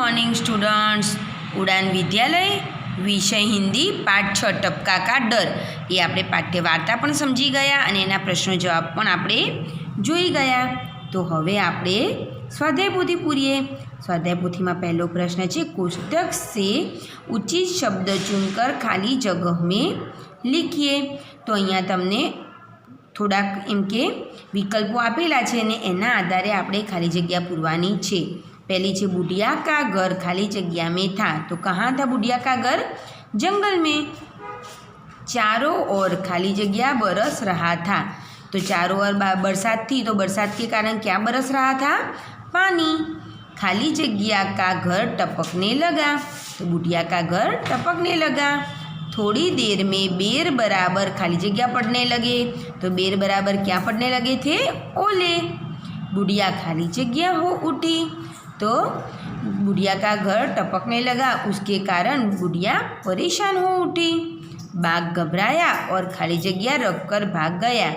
Morning students. उड़ान विद्यालय विषय हिंदी पाठ 6 टपका का डर ये आपणे पाठ्य वार्ता पण समझी गया अने एना प्रश्नो जवाब पण आपणे जोई गया। तो हवे आपणे स्वाध्याय पोथी पूरीए। स्वाध्याय पोथी में पहलो प्रश्न है, कोष्टक से उचित शब्द चुनकर खाली जगह में लिखिए। तो अहींया तमने थोड़ाक एम के विकल्पों आपेला छे ने एना आधारे आपणे खाली जग्या पूरवानी छे। पहली छे बुढ़िया का घर खाली जग्या में था। तो कहाँ था बुढ़िया का घर? जंगल में। चारों ओर खाली जग्या बरस रहा था। तो चारों ओर बरसात थी, तो बरसात के कारण क्या बरस रहा था? पानी। खाली जग्या का घर टपकने लगा। तो बुढ़िया का घर टपकने लगा। थोड़ी देर में बेर बराबर खाली जग्या पड़ने लगे। तो बेर बराबर क्या पड़ने लगे थे? ओले। बुढ़िया खाली जग्या हो उठी। तो बुढ़िया का घर टपकने लगा, उसके कारण बुढ़िया परेशान हो उठी। बाघ घबराया और खाली जग्या रखकर भाग गया।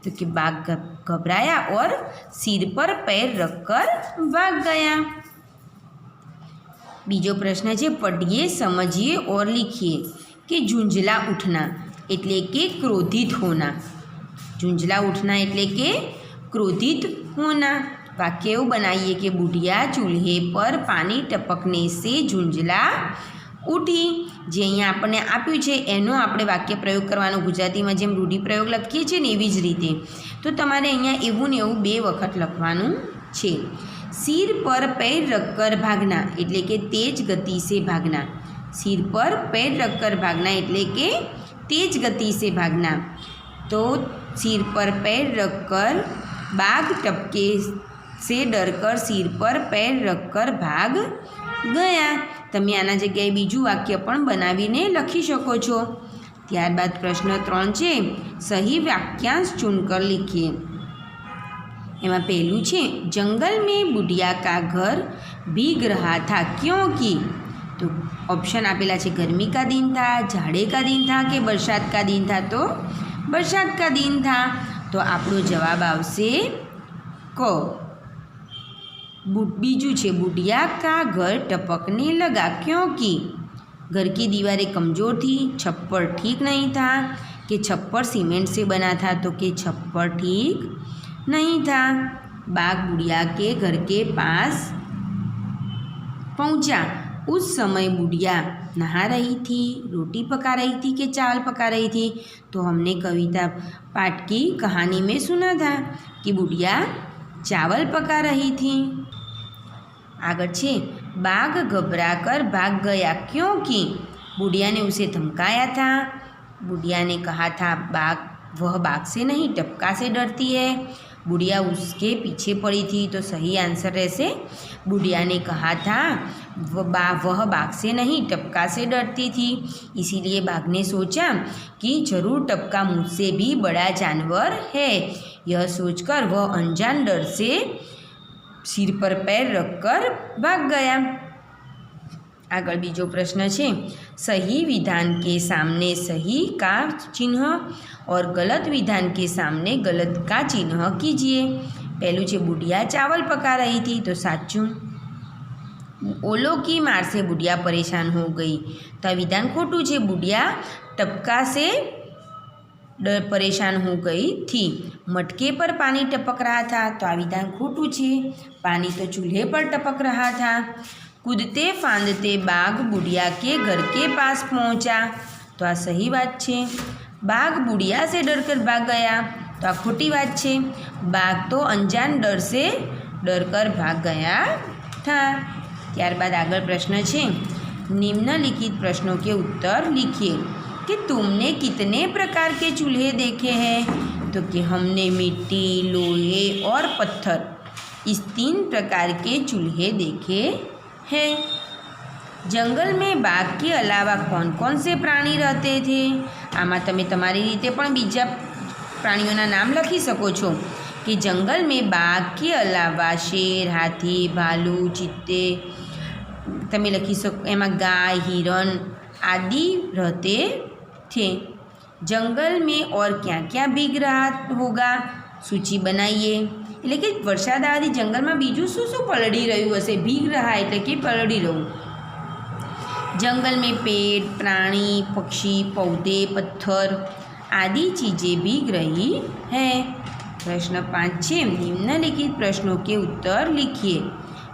तो कि बाघ घबराया और सिर पर पैर रखकर भाग गया। बीजो प्रश्न है, पढ़िए समझिए और लिखिए कि झुंझला उठना एटले के क्रोधित होना। झुंझला उठना एटले के क्रोधित होना। वाक्य एवं बनाइए कि बुढ़िया चूल्हे पर पानी टपकने से झुंझला उठी। जे अहींया आपणे आप्युं छे एनो आपणे वाक्य प्रयोग करवानो। गुजरातीमां जेम रूढ़िप्रयोग लखीए छीए ने एवी ज रीते। तो तमारे अहींया एवुं ने एवुं 2 वखत लखवानुं छे। सिर पर पैर रखकर भागना एटले के तेज गति से भागना। सिर पर पैर रखकर भागना एटले के तेज गति से भागना। तो सिर पर पैर रखकर बाघ टपके से डरकर सिर पर पैर रखकर भाग गया। तमे आना जग्याए बीजू वाक्य पण बनावीने लखी शको छो। त्यारबाद प्रश्न 3 छे, सही वाक्यांश चुनकर लिखिए। एमां पहेलुं छे, जंगल में बुढ़िया का घर भीग रहा था क्योंकि। तो ऑप्शन आपेला छे, गर्मी का दिन था, जाड़े का दिन था कि बरसात का दिन था। तो बरसात का दिन था। तो आपणो जवाब आवशे क। बीजू छे, बुढ़िया का घर टपकने लगा क्योंकि घर की दीवारें कमज़ोर थी, छप्पर ठीक नहीं था कि छप्पर सीमेंट से बना था। तो कि छप्पर ठीक नहीं था। बाघ बुढ़िया के घर के पास पहुंचा। उस समय बुढ़िया नहा रही थी, रोटी पका रही थी कि चावल पका रही थी। तो हमने कविता पाठ की कहानी में सुना था कि बुढ़िया चावल पका रही थी। आगे छे, बाघ घबराकर भाग गया क्योंकि बुढ़िया ने उसे धमकाया था। बुढ़िया ने कहा था वह बाघ से नहीं टपका से डरती है। बुढ़िया उसके पीछे पड़ी थी। तो सही आंसर रहसे, बुढ़िया ने कहा था वह बाघ से नहीं टपका से डरती थी। इसीलिए बाघ ने सोचा कि जरूर टपका मुझसे भी बड़ा जानवर है। यह सोचकर वह अनजान डर से सिर पर पैर रखकर भाग गया। आगे बीजो प्रश्न है, सही विधान के सामने सही का चिन्ह और गलत विधान के सामने गलत का चिन्ह कीजिए। पहलू है, बुढ़िया चावल पका रही थी। तो साचुं। ओलों की मार से बुढ़िया परेशान हो गई। तो विधान खोटू है, बुढ़िया टपका से परेशान हो गई थी। मटके पर पानी टपक रहा था। तो आ विधान खोटू है, पानी तो चूल्हे पर टपक रहा था। कूदते फांदते बाघ बुढ़िया के घर के पास पहुंचा। तो आ सही बात है। बाघ बुढ़िया से डरकर भाग गया। तो आ खोटी बात है। बाघ तो अनजान डर से डरकर भाग गया था। त्यारबाद आगे प्रश्न है, निम्नलिखित प्रश्नों के उत्तर लिखिए कि तुमने कितने प्रकार के चूल्हे देखे हैं। तो कि हमने मिट्टी, लोहे और पत्थर इस 3 प्रकार के चूल्हे देखे हैं। जंगल में बाघ के अलावा कौन कौन से प्राणी रहते थे? आमा तमे तमारी रीते पण बीजा प्राणीओना नाम लखी सको छो कि जंगल में बाघ के अलावा शेर, हाथी, भालू, चीते तमे लखी सको। एमां गाय, हिरण आदि रहते थे। जंगल में और क्या क्या भीग रहा होगा? सूची बनाइए। એટલે કે વરસાદ આવવાથી જંગલમાં બીજું શું શું પલળી રહ્યું હશે? ભીગ રહા એટલે કે પલળી રહ્યું। जंगल में पेड़, प्राणी, पक्षी, पौधे, पत्थर आदि चीज़ें भीग रही है। प्रश्न 5 है, निम्नलिखित प्रश्नों के उत्तर लिखिए।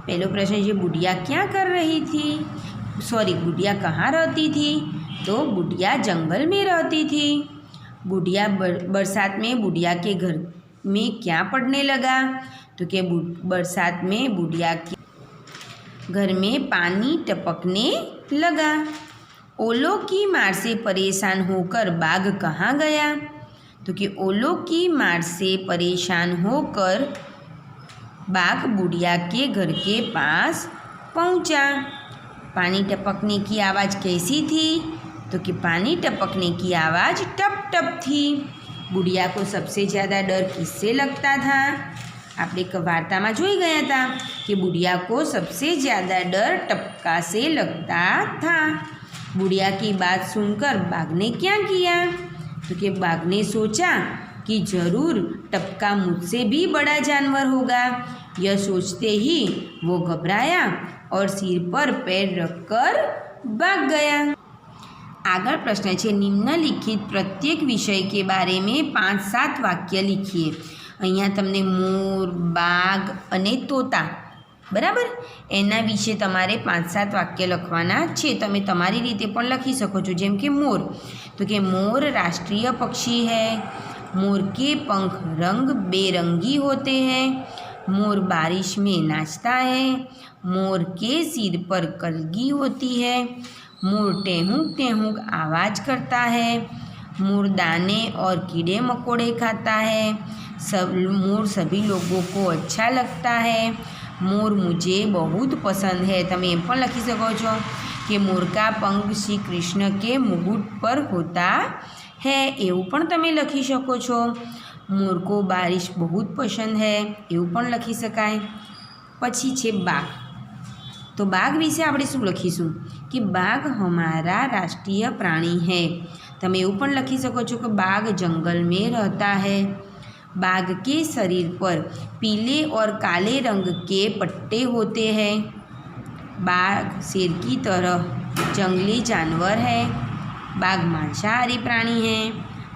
पहलो प्रश्न है, बुढ़िया क्या कर रही थी? बुढ़िया कहाँ रहती थी? तो बुढ़िया जंगल में रहती थी। बुढ़िया बरसात में बुढ़िया के घर में क्या पड़ने लगा? तो क्या बरसात में बुढ़िया के घर में पानी टपकने लगा। ओलों की मार से परेशान होकर बाघ कहाँ गया? तो कि ओलों की मार से परेशान होकर बाघ बुढ़िया के घर के पास पहुँचा। पानी टपकने की आवाज़ कैसी थी? तो कि पानी टपकने की आवाज़ टप टप थी। बुढ़िया को सबसे ज़्यादा डर किससे लगता था? આપણે વાર્તામાં જોઈ ગયા હતા કે बुढ़िया को सबसे ज़्यादा डर टपका से लगता था। बुढ़िया की बात सुनकर बाघ ने क्या किया? तो कि बाघ ने सोचा कि ज़रूर टपका मुझसे भी बड़ा जानवर होगा। यह सोचते ही वो घबराया और सिर पर पैर रखकर भाग गया। आगे प्रश्न है, निम्नलिखित प्रत्येक विषय के बारे में 5-7 वाक्य लिखिए। અહીંયા તમને મોર, બાઘ અને તોતા, બરાબર, એના વિશે તમારે 5-7 વાક્ય લખવાના છે। તમે તમારી રીતે પણ લખી શકો છો। જેમ કે મોર, તો કે મોર राष्ट्रीय पक्षी है। मोर के पंख रंग बेरंगी होते हैं। मोर बारिश में नाचता है। मोर के सिर पर कलगी होती है। मोर टेहूक टेहूक आवाज़ करता है। मोर दाने और कीड़े मकोड़े खाता है। मोर सभी लोगों को अच्छा लगता है। मोर मुझे बहुत पसंद है। તમે એમ પણ લખી શકો છો કે મોર કા પંખ શ્રી કૃષ્ણ કે મુकुट पर होता है, એવું પણ તમે લખી શકો છો। મોર को बारिश बहुत पसंद है, એવું પણ લખી શકાય। પછી છે બાઘ, તો બાઘ વિશે આપણે શું લખીશું કે બાઘ हमारा राष्ट्रीय प्राणी है। તમે એવું પણ લખી શકો છો કે બાઘ जंगल में रहता है। बाघ के शरीर पर पीले और काले रंग के पट्टे होते हैं। बाघ शेर की तरह जंगली जानवर है। बाघ मांसाहारी प्राणी है।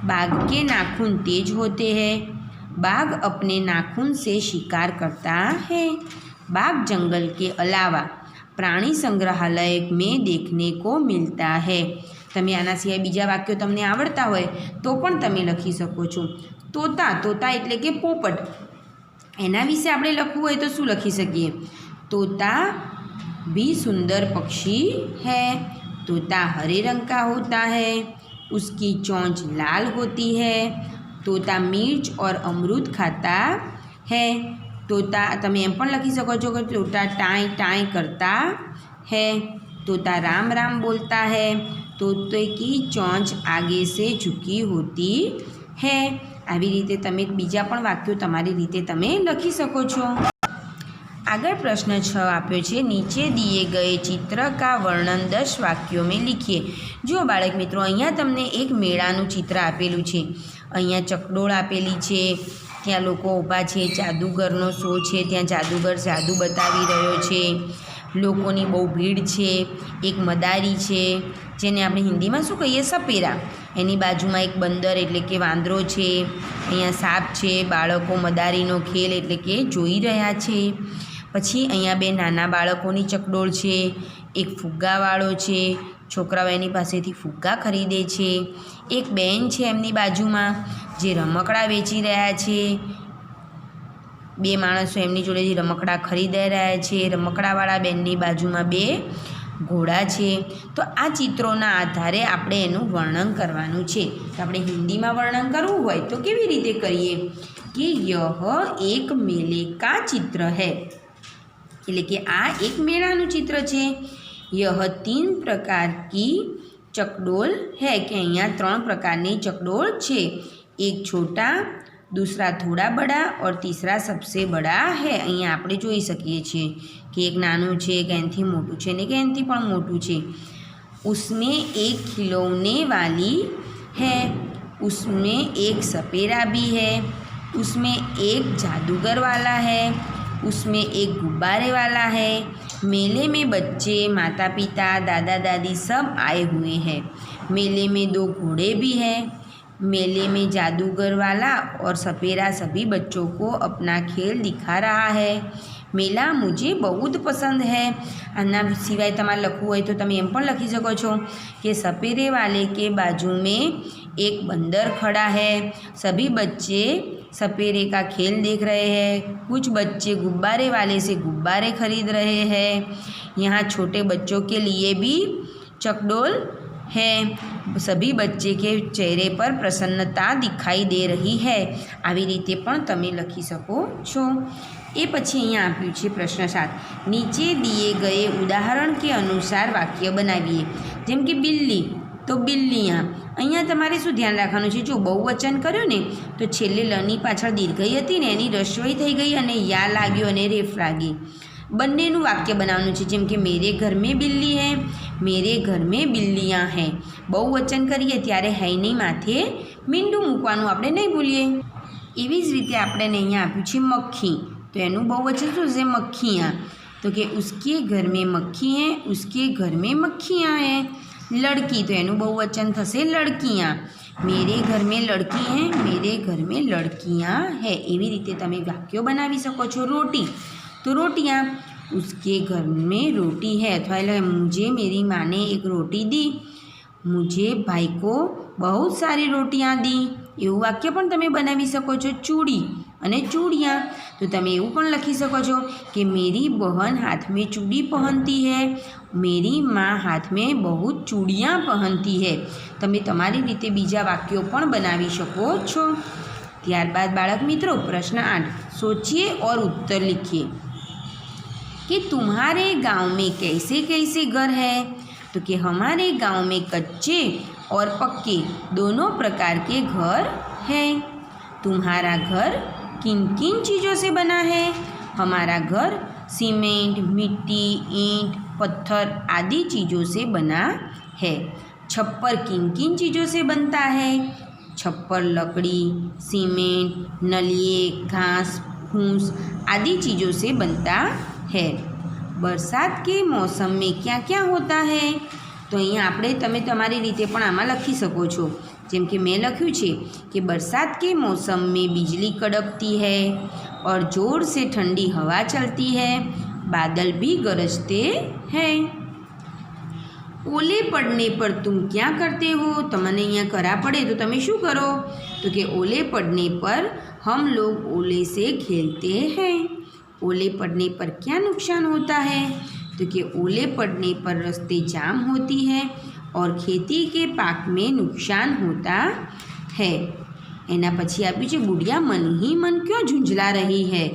बाघ के नाखून तेज होते हैं। बाघ अपने नाखून से शिकार करता है। बाघ जंगल के अलावा प्राणी संग्रहालय में देखने को मिलता है। તમે આના સિવાય બીજા વાક્યો તમને આવડતા હોય તો પણ તમે લખી શકો છો। તોતા, તોતા એટલે કે પોપટ, એના વિશે આપણે લખવું હોય તો શું લખી શકીએ? तोता भी सुंदर पक्षी है। तोता हरे रंग का होता है। उसकी चोंच लाल होती है। तोता मिर्च और अमरूद खाता है। तोता, તમે એમ પણ લખી શકો છો કે તોતા टाई टाई करता है। तोता राम राम बोलता है। तोते की चोंच आगे से झुकी होती है। આવી રીતે તમે બીજા પણ વાક્યો તમારી રીતે તમે લખી શકો છો। આગળ પ્રશ્ન 6 આપ્યો છે, નીચે दिए गए चित्र का वर्णन 10 वाक्यों में लिखिए। જો બાળક મિત્રો, અહીંયા તમને એક મેળાનું ચિત્ર આપેલું છે। અહીંયા ચકડોળ આપેલી છે, ત્યાં લોકો ઊભા છે, જાદુગરનો શો છે, ત્યાં જાદુગર જાદુ બતાવી રહ્યો છે, લોકોની બહુ ભીડ છે, એક મદારી છે જેને આપણે હિન્દીમાં શું કહીએ, સપેરા, એની બાજુમાં એક બંદર એટલે કે વાંદરો છે, અહીંયા સાપ છે, બાળકો મદારીનો ખેલ એટલે કે જોઈ રહ્યા છે। પછી અહીંયા બે નાના બાળકોની ચકડોળ છે, એક ફુગ્ગાવાળો છે, છોકરાઓ એની પાસેથી ફુગ્ગા ખરીદે છે, એક બેન છે એમની બાજુમાં જે રમકડા વેચી રહ્યા છે, બે માણસો એમની જોડેથી રમકડા ખરીદાઈ રહ્યા છે, રમકડાવાળા બેનની બાજુમાં બે ઘોડા છે। તો આ ચિત્રોના આધારે આપણે એનું વર્ણન કરવાનું છે। તો આપણે હિન્દીમાં વર્ણન કરવું હોય તો કેવી રીતે કરીએ કે यह एक मेले का चित्र है, એટલે કે આ એક મેળાનું ચિત્ર છે। यह 3 प्रकार की चकडोल है, કે અહીંયા 3 પ્રકારની ચકડોળ છે, एक छोटा, दूसरा थोड़ा बड़ा और तीसरा सबसे बड़ा है। અહીંયા આપણે જોઈ શકીએ છીએ कि एक नानू है, एक एनथी मोटू है ने के एनथी पण मोटू है। उसमें एक खिलौने वाली है, उसमें एक सपेरा भी है, उसमें एक जादूगर वाला है, उसमें एक गुब्बारे वाला है। मेले में बच्चे, माता पिता, दादा दादी सब आए हुए हैं। मेले में 2 घोड़े भी हैं। मेले में जादूगर वाला और सपेरा सभी बच्चों को अपना खेल दिखा रहा है। मेला मुझे बहुत पसंद है। आना सिवाय तमारे लखવું હોય તો તમે એમ પણ લખી શકો છો કે सपेरे वाले के बाजू में एक बंदर खड़ा है। सभी बच्चे सपेरे का खेल देख रहे हैं। कुछ बच्चे गुब्बारे वाले से गुब्बारे खरीद रहे हैं। यहाँ छोटे बच्चों के लिए भी चकडोल है। सभी बच्चे के चेहरे पर प्रसन्नता दिखाई दे रही है। આવી રીતે પણ તમે લખી શકો છો। એ પછી અહીંયા આપ્યું છે પ્રશ્ન 7, નીચે દિए गए ઉદાહરણ के अनुसार વાક્ય બનાવીએ। જેમ કે બિલ્લી, તો બિલ્લીયા અહીંયા તમારે શું ધ્યાન રાખવાનું છે, જો બહુવચન કર્યું ને તો છેલ્લે લની પાછળ દીર્ઘઈ હતી ને એની રસ્વઈ થઈ ગઈ અને યા લાગ્યો અને રેફ લાગી। બંનેનું વાક્ય બનાવવાનું છે। જેમ કે મેરે ઘર મેં બિલ્લી હૈ, મેરે ઘર મેં બિલ્લીયા हैं। બહુવચન કરીએ ત્યારે હૈની માથે મીંડું મૂકવાનું આપણે નહીં ભૂલીએ। એવી જ રીતે આપણે અહીંયા આપ્યું છે મક્ખી, તો એનું બહુવચન શું છે, મક્ખિयाँ। તો કે ઉસકે ઘર મેં મક્ખી હૈ, ઉસકે ઘર મેં મક્ખિयाँ हैं। लड़की, तो એનું બહુવચન થશે લડકીયા। मेरे घर में लड़की हैं, मेरे घर में लड़कियाँ हैं। એવી રીતે તમે વાક્યો બનાવી શકો છો। રોટી, तो रोटियाँ, उसके घर में रोटी है। अथवा मुझे मेरी माँ ने एक रोटी दी, मुझे भाई को बहुत सारी रोटियाँ दी। એવું વાક્ય પણ તમે બનાવી શકો છો। ચૂડી અને ચૂડિयाँ, તો તમે એવું પણ લખી શકો છો કે मेरी बहन हाथ में चूड़ी पहनती है, मेरी माँ हाथ में बहुत चूड़ियाँ पहनती है। તમે તમારી રીતે બીજા વાક્યો પણ બનાવી શકો છો। ત્યારબાદ બાળક મિત્રો પ્રશ્ન 8, सोचिए और उत्तर लिखिए कि तुम्हारे गांव में कैसे कैसे घर है। तो कि हमारे गांव में कच्चे और पक्के दोनों प्रकार के घर हैं। तुम्हारा घर किन किन चीज़ों से बना है। हमारा घर सीमेंट, मिट्टी, ईंट, पत्थर आदि चीज़ों से बना है। छप्पर किन किन चीज़ों से बनता है। छप्पर लकड़ी, सीमेंट, नलिए, घास, फूस आदि चीज़ों से बनता है। बरसात के मौसम में क्या क्या होता है। तो અહીંયા આપણે તમે તમારી રીતે પણ આમાં લખી શકો છો। જેમ કે મેં લખ્યું છે કે बरसात के मौसम में बिजली कड़कती है और ज़ोर से ठंडी हवा चलती है, बादल भी गरजते हैं। ओले पड़ने पर तुम क्या करते हो। तमने અહીંયા કરા પડે તો તમે શું કરો, તો કે ओले पड़ने पर हम लोग ओले से खेलते हैं। ओले पड़ने पर क्या नुकसान होता है। तो कि ओले पड़ने पर रास्ते जाम होती है और खेती के पाक में नुकसान होता है। एना पछी आप्युं छे बुढ़िया मन ही मन क्यों झुंझला रही है।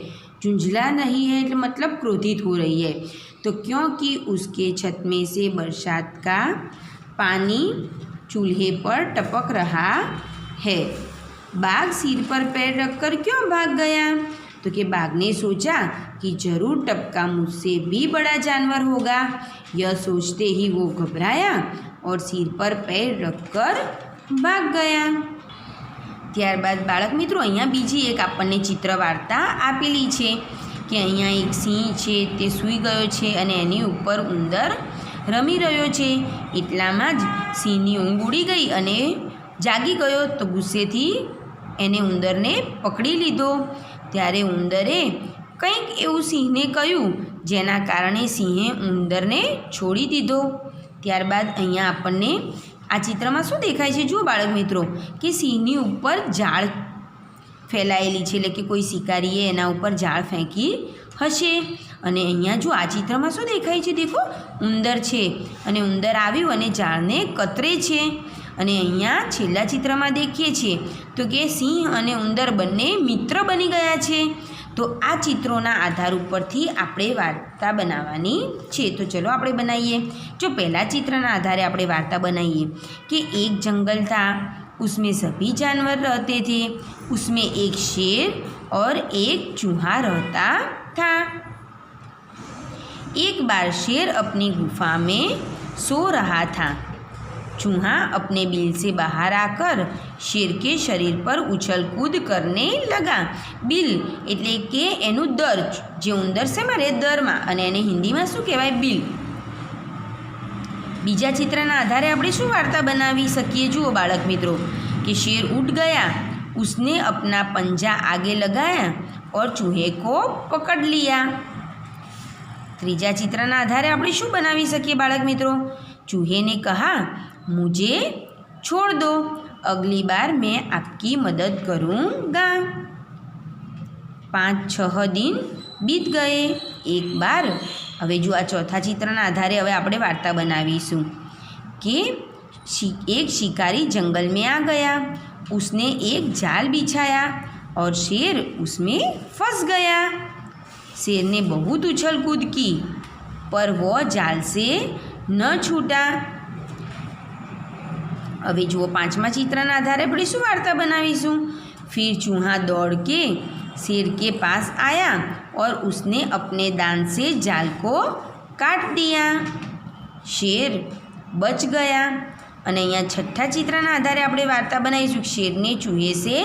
झुंझला रही है એટલે मतलब क्रोधित हो रही है। तो क्योंकि उसके छत में से बरसात का पानी चूल्हे पर टपक रहा है। बाघ सिर पर पैर रखकर क्यों भाग गया। तो कि बाघ ने सोचा कि जरूर टपका मुझसे भी बड़ा जानवर होगा। यह सोचते ही वो घबराया और सिर पर पैर रखकर भाग गया। ત્યારબાદ બાળક મિત્રો અહીંયા બીજી એક આપણને ચિત્ર વાર્તા આપેલી છે કે અહીંયા એક સિંહ છે તે સૂઈ ગયો છે અને એની ઉપર ઉંદર રમી રહ્યો છે। એટલામાં જ સિંહની ઊંઘ ઉડી ગઈ અને જાગી ગયો તો ગુસ્સેથી એને ઉંદરને પકડી લીધો। ત્યારે ઉંદરે કંઈક એવું સિંહને કહ્યું જેના કારણે સિંહે ઉંદરને છોડી દીધો। ત્યારબાદ અહીંયા આપણને આ ચિત્રમાં શું દેખાય છે, જુઓ બાળક મિત્રો કે સિંહની ઉપર ઝાડ ફેલાયેલી છે, એટલે કે કોઈ શિકારીએ એના ઉપર ઝાડ ફેંકી હશે। અને અહીંયા જો આ ચિત્રમાં શું દેખાય છે, દેખો ઉંદર છે અને ઉંદર આવ્યું અને ઝાડને કતરે છે। અને અહીંયા છેલ્લા ચિત્રમાં દેખીએ છીએ તો કે સિંહ અને ઉંદર બંને મિત્ર બની ગયા છે। તો આ ચિત્રોના આધાર ઉપરથી આપણે વાર્તા બનાવવાની છે। તો ચલો આપણે બનાવીએ। જો પહેલા ચિત્રના આધારે આપણે વાર્તા બનાવીએ कि एक जंगल था, उसमें सभी जानवर रहते थे, उसमें एक शेर और एक चूहा रहता था। एक बार शेर अपनी गुफा में सो रहा था। चूहा अपने बिल से बाहर आकर शेर के शरीर पर उछल कूद करने लगा। बिल એટલે કે એનું દર, જે ઉંદર છે મારે દરમાં, અને એને હિન્દીમાં શું કહેવાય? બિલ. બીજા ચિત્રના આધારે આપણે શું વાર્તા બનાવી શકીએ? જુઓ બાળક મિત્રો કે शेर उठ गया, उसने अपना पंजा आगे लगाया और चूहे को पकड़ लिया। ત્રીજા ચિત્રના આધારે આપણે શું બનાવી શકીએ બાળક મિત્રો? चूहे ने कहा मुझे छोड़ दो, अगली बार मैं आपकी मदद करूँगा। 5-6 दिन बीत गए, एक बार। હવે જો આ ચોથા ચિત્રના આધારે હવે આપણે વાર્તા બનાવીશું કે एक शिकारी जंगल में आ गया, उसने एक जाल बिछाया और शेर उसमें फंस गया। शेर ने बहुत उछल कूद की पर वह जाल से न छूटा। હવે જુઓ પાંચમા ચિત્રના આધારે આપણે શું વાર્તા બનાવીશું? फिर चूहा दौड़ के शेर के पास आया और उसने अपने दांत से जाल को काट दिया। शेर बच गया। અને અહીંયા છઠ્ઠા ચિત્રના આધારે આપણે વાર્તા બનાવીશું। शेर ने चूहे से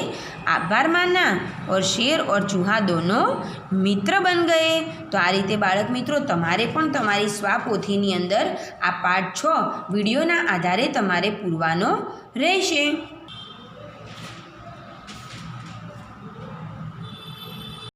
आभार माना और शेर और चूहा दोनों मित्र बन गए। तो आ रीते बाळक मित्रों तमारे पण तमारी स्वापोथीनी अंदर आ पाठ 6 विडियोना आधारे तमारे पूरवानो रहेशे।